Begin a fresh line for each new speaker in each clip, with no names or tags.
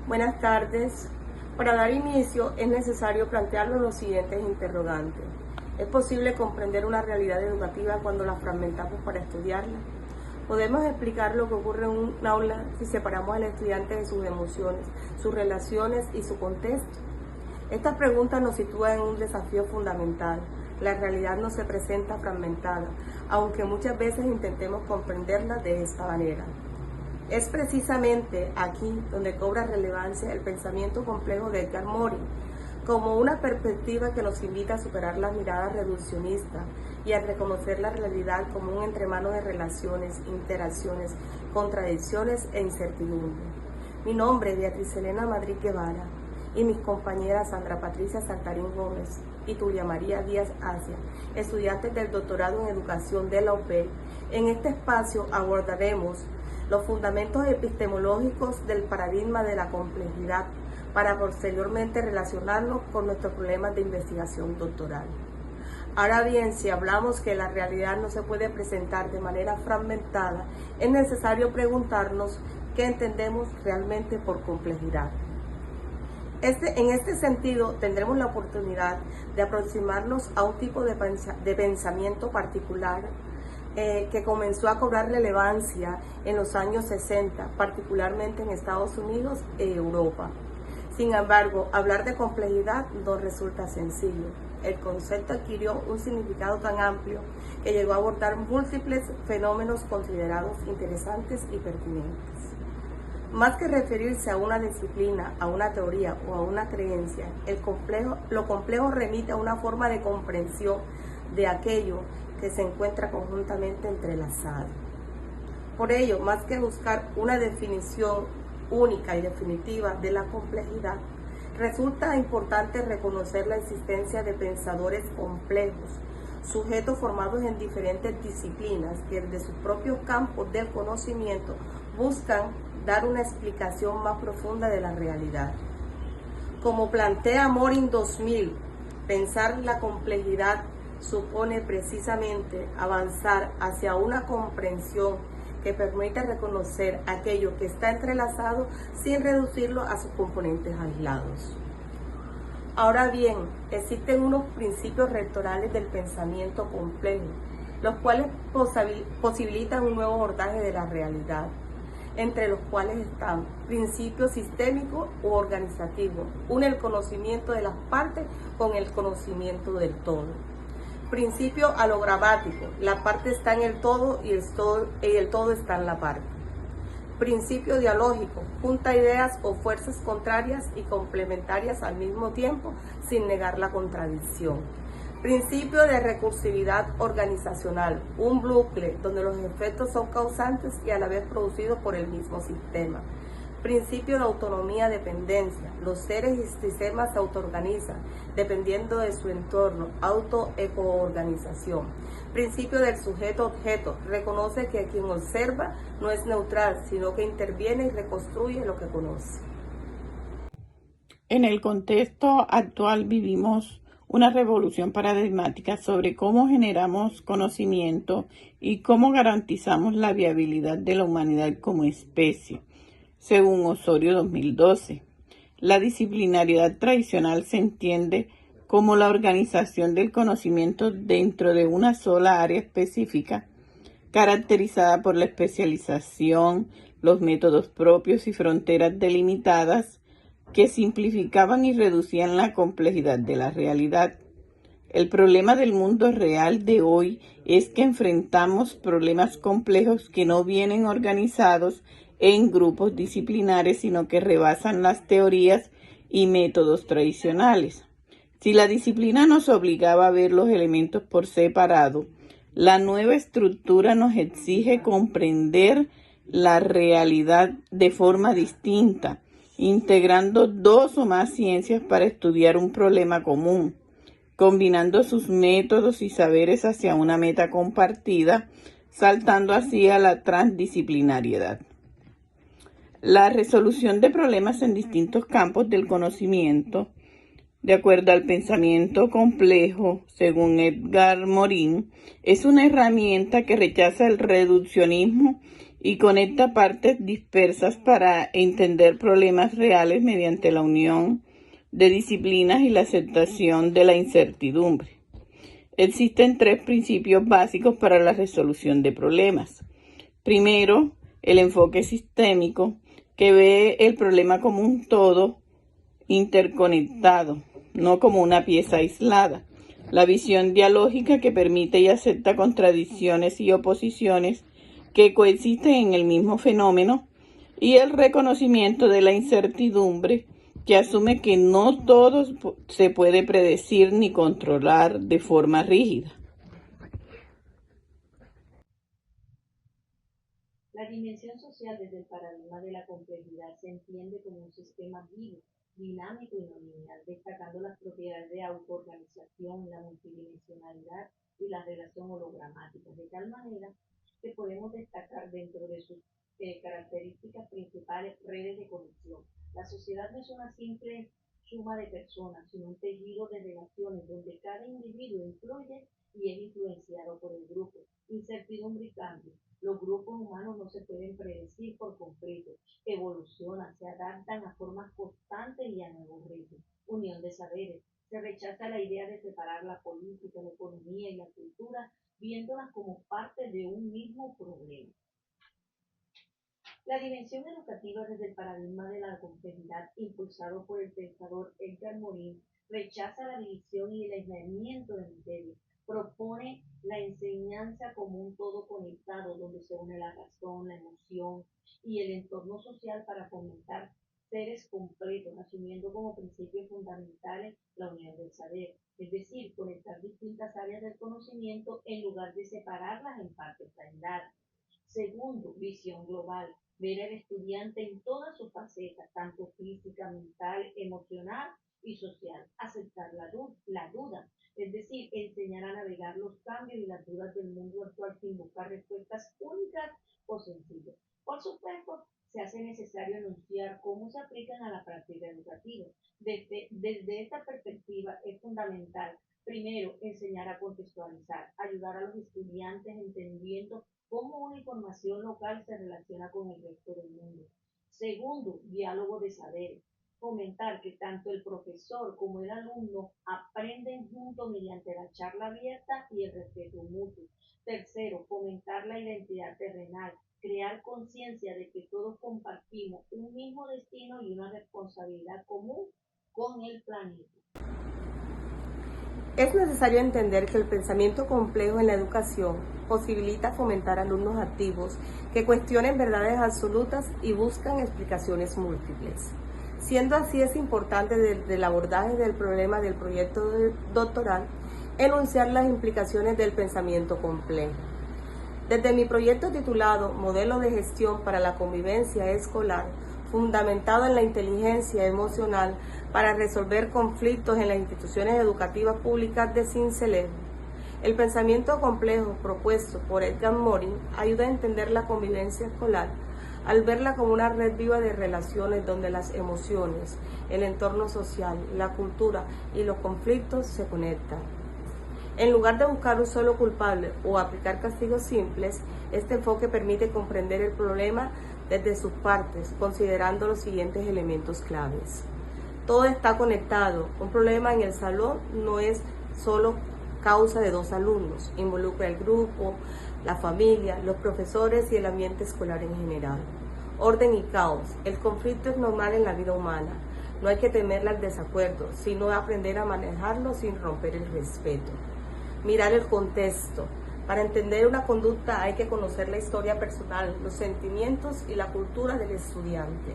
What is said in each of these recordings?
Buenas tardes. Para dar inicio es necesario plantearnos los siguientes interrogantes. ¿Es posible comprender una realidad educativa cuando la fragmentamos para estudiarla? ¿Podemos explicar lo que ocurre en un aula si separamos al estudiante de sus emociones, sus relaciones y su contexto? Estas preguntas nos sitúan en un desafío fundamental. La realidad no se presenta fragmentada, aunque muchas veces intentemos comprenderla de esta manera. Es precisamente aquí donde cobra relevancia el pensamiento complejo de Edgar Morin, como una perspectiva que nos invita a superar la mirada reduccionista y a reconocer la realidad como un entremano de relaciones, interacciones, contradicciones e incertidumbre. Mi nombre es Beatriz Elena Madrid Guevara y mis compañeras Sandra Patricia Saltarín Gómez y Tulia María Díaz Asia, estudiantes del doctorado en educación de la UPEL. En este espacio abordaremos los fundamentos epistemológicos del paradigma de la complejidad para posteriormente relacionarlos con nuestros problemas de investigación doctoral. Ahora bien, si hablamos que la realidad no se puede presentar de manera fragmentada, es necesario preguntarnos qué entendemos realmente por complejidad. En este sentido, tendremos la oportunidad de aproximarnos a un tipo de pensamiento particular que comenzó a cobrar relevancia en los años 60, particularmente en Estados Unidos y Europa. Sin embargo, hablar de complejidad no resulta sencillo. El concepto adquirió un significado tan amplio que llegó a abordar múltiples fenómenos considerados interesantes y pertinentes. Más que referirse a una disciplina, a una teoría o a una creencia, lo complejo remite a una forma de comprensión de aquello que se encuentra conjuntamente entrelazado. Por ello, más que buscar una definición única y definitiva de la complejidad, resulta importante reconocer la existencia de pensadores complejos, sujetos formados en diferentes disciplinas que desde sus propios campos del conocimiento buscan dar una explicación más profunda de la realidad. Como plantea Morin 2000, pensar la complejidad supone precisamente avanzar hacia una comprensión que permita reconocer aquello que está entrelazado sin reducirlo a sus componentes aislados. Ahora bien, existen unos principios rectorales del pensamiento complejo, los cuales posibilitan un nuevo abordaje de la realidad, entre los cuales están principios sistémicos u organizativos, une el conocimiento de las partes con el conocimiento del todo. Principio alogramático, la parte está en el todo y el todo está en la parte. Principio dialógico, junta ideas o fuerzas contrarias y complementarias al mismo tiempo sin negar la contradicción. Principio de recursividad organizacional, un bucle donde los efectos son causantes y a la vez producidos por el mismo sistema. Principio de autonomía-dependencia, los seres y sistemas se autoorganizan dependiendo de su entorno, auto-ecoorganización. Principio del sujeto-objeto, reconoce que quien observa no es neutral, sino que interviene y reconstruye lo que conoce.
En el contexto actual vivimos una revolución paradigmática sobre cómo generamos conocimiento y cómo garantizamos la viabilidad de la humanidad como especie. Según Osorio 2012, la disciplinariedad tradicional se entiende como la organización del conocimiento dentro de una sola área específica, caracterizada por la especialización, los métodos propios y fronteras delimitadas que simplificaban y reducían la complejidad de la realidad. El problema del mundo real de hoy es que enfrentamos problemas complejos que no vienen organizados en grupos disciplinares, sino que rebasan las teorías y métodos tradicionales. Si la disciplina nos obligaba a ver los elementos por separado, la nueva estructura nos exige comprender la realidad de forma distinta, integrando dos o más ciencias para estudiar un problema común, combinando sus métodos y saberes hacia una meta compartida, saltando así a la transdisciplinariedad. La resolución de problemas en distintos campos del conocimiento, de acuerdo al pensamiento complejo, según Edgar Morin, es una herramienta que rechaza el reduccionismo y conecta partes dispersas para entender problemas reales mediante la unión de disciplinas y la aceptación de la incertidumbre. Existen 3 principios básicos para la resolución de problemas. Primero, el enfoque sistémico, que ve el problema como un todo interconectado, no como una pieza aislada. La visión dialógica, que permite y acepta contradicciones y oposiciones que coexisten en el mismo fenómeno, y el reconocimiento de la incertidumbre, que asume que no todo se puede predecir ni controlar de forma rígida.
La dimensión social desde el paradigma de la complejidad se entiende como un sistema vivo, dinámico y no lineal, destacando las propiedades de autoorganización, la multidimensionalidad y la relación hologramática, de tal manera que podemos destacar dentro de sus características principales redes de conexión. La sociedad no es una simple suma de personas, sino un tejido de relaciones donde cada individuo influye y es influenciado por el grupo. Incertidumbre y cambio. Los grupos humanos no se pueden predecir por completo, evolucionan, se adaptan a formas constantes y a nuevos ritmos. Unión de saberes. Se rechaza la idea de separar la política, la economía y la cultura, viéndolas como parte de un mismo problema. La dimensión educativa desde el paradigma de la complejidad, impulsado por el pensador Edgar Morin, rechaza la división y el aislamiento de materias, propone la enseñanza como un todo conectado, donde se une la razón, la emoción y el entorno social para fomentar seres completos, asumiendo como principios fundamentales la unión del saber, es decir, conectar distintas áreas del conocimiento en lugar de separarlas en partes aisladas. Segundo, visión global, ver al estudiante en todas sus facetas, tanto física, mental, emocional y social, aceptar la duda, es decir, enseñar a navegar los cambios y las dudas del mundo actual sin buscar respuestas únicas o sencillas. Por supuesto, se hace necesario enunciar cómo se aplican a la práctica educativa. Desde esta perspectiva es fundamental, primero, enseñar a contextualizar, ayudar a los estudiantes entendiendo cómo una información local se relaciona con el resto del mundo. Segundo, diálogo de saberes. Fomentar que tanto el profesor como el alumno aprenden juntos mediante la charla abierta y el respeto mutuo. Tercero, fomentar la identidad terrenal, crear conciencia de que todos compartimos un mismo destino y una responsabilidad común con el planeta.
Es necesario entender que el pensamiento complejo en la educación posibilita fomentar alumnos activos que cuestionen verdades absolutas y buscan explicaciones múltiples. Siendo así, es importante desde el abordaje del problema del proyecto doctoral enunciar las implicaciones del pensamiento complejo. Desde mi proyecto titulado Modelo de Gestión para la Convivencia Escolar, fundamentado en la inteligencia emocional para resolver conflictos en las instituciones educativas públicas de Sincelejo, el pensamiento complejo propuesto por Edgar Morin ayuda a entender la convivencia escolar al verla como una red viva de relaciones donde las emociones, el entorno social, la cultura y los conflictos se conectan. En lugar de buscar un solo culpable o aplicar castigos simples, este enfoque permite comprender el problema desde sus partes, considerando los siguientes elementos claves. Todo está conectado. Un problema en el salón no es solo causa de 2 alumnos, involucra el grupo, la familia, los profesores y el ambiente escolar en general. Orden y caos. El conflicto es normal en la vida humana. No hay que temerle al desacuerdo, sino aprender a manejarlo sin romper el respeto. Mirar el contexto. Para entender una conducta hay que conocer la historia personal, los sentimientos y la cultura del estudiante.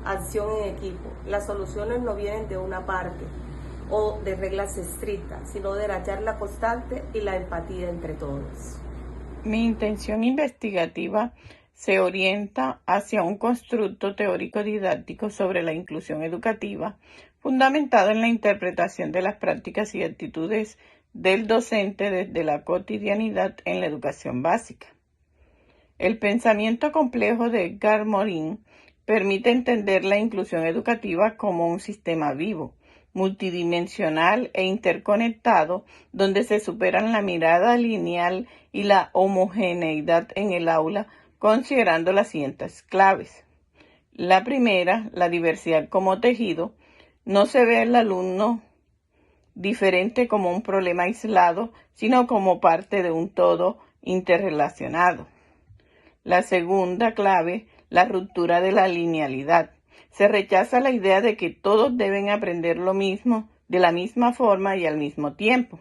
Acción en equipo. Las soluciones no vienen de una parte o de reglas estrictas, sino de la charla constante y la empatía entre todos.
Mi intención investigativa se orienta hacia un constructo teórico didáctico sobre la inclusión educativa, fundamentado en la interpretación de las prácticas y actitudes del docente desde la cotidianidad en la educación básica. El pensamiento complejo de Edgar Morin permite entender la inclusión educativa como un sistema vivo, multidimensional e interconectado, donde se superan la mirada lineal y la homogeneidad en el aula considerando las siguientes claves. La primera, la diversidad como tejido. No se ve al alumno diferente como un problema aislado, sino como parte de un todo interrelacionado. La segunda clave, la ruptura de la linealidad. Se rechaza la idea de que todos deben aprender lo mismo, de la misma forma y al mismo tiempo.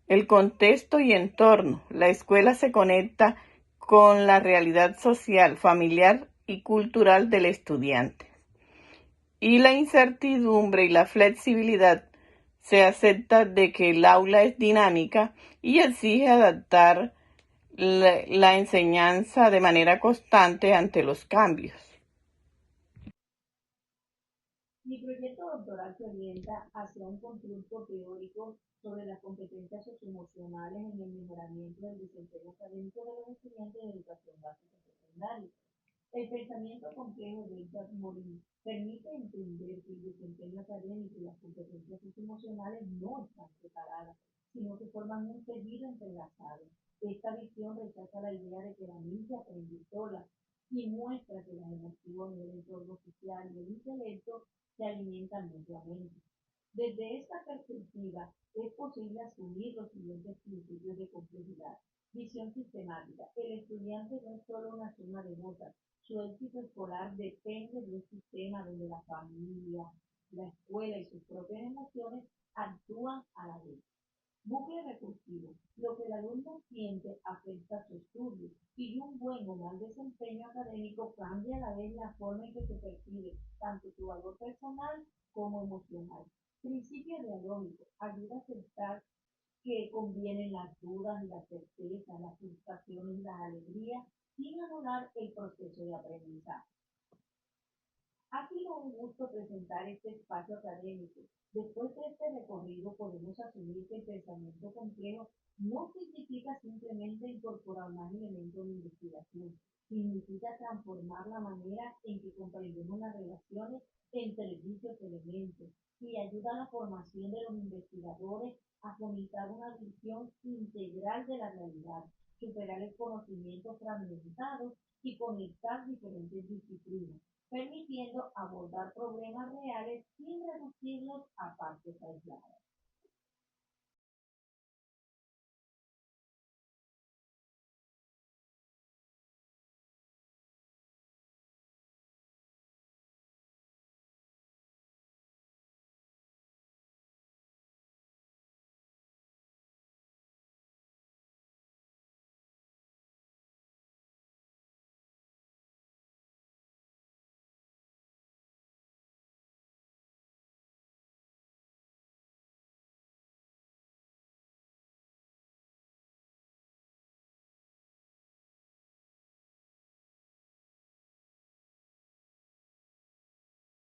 El contexto y entorno. La escuela se conecta con la realidad social, familiar y cultural del estudiante. Y la incertidumbre y la flexibilidad. Se acepta de que el aula es dinámica y exige adaptar la enseñanza de manera constante ante los cambios.
Mi proyecto doctoral se orienta hacia un constructo teórico sobre las competencias socioemocionales en el mejoramiento del desempeño académico de los estudiantes de educación básica y secundaria. El pensamiento complejo de Edgar Morin permite entender que el desempeño académico y las competencias socioemocionales no están separadas, sino que forman un tejido entrelazado. Esta visión rechaza la idea de que la mente aprende sola y muestra que las emociones, el entorno social y el intelecto se alimentan mutuamente. Desde esta perspectiva, es posible asumir los siguientes principios de complejidad. Visión sistemática. El estudiante no es solo una suma de notas. Su éxito escolar depende de un sistema donde la familia, la escuela y sus propias emociones actúan a la vez. Bucle recursivo. Lo que el alumno siente afecta a su estudio y un buen o mal desempeño académico cambia a la vez la forma en que se percibe tanto su valor personal como emocional. Principio dialógico. Ayuda a aceptar que convienen las dudas y las certezas, las frustraciones y las alegrías, sin anular el proceso de aprendizaje. Ha sido un gusto presentar este espacio académico. Después de este recorrido podemos asumir que el pensamiento complejo no significa simplemente incorporar más elementos de investigación, significa transformar la manera en que comprendemos las relaciones entre dichos elementos y ayuda a la formación de los investigadores a fomentar una visión integral de la realidad, superar el conocimiento fragmentado y conectar diferentes disciplinas, permitiendo abordar problemas reales sin reducirlos a partes aisladas.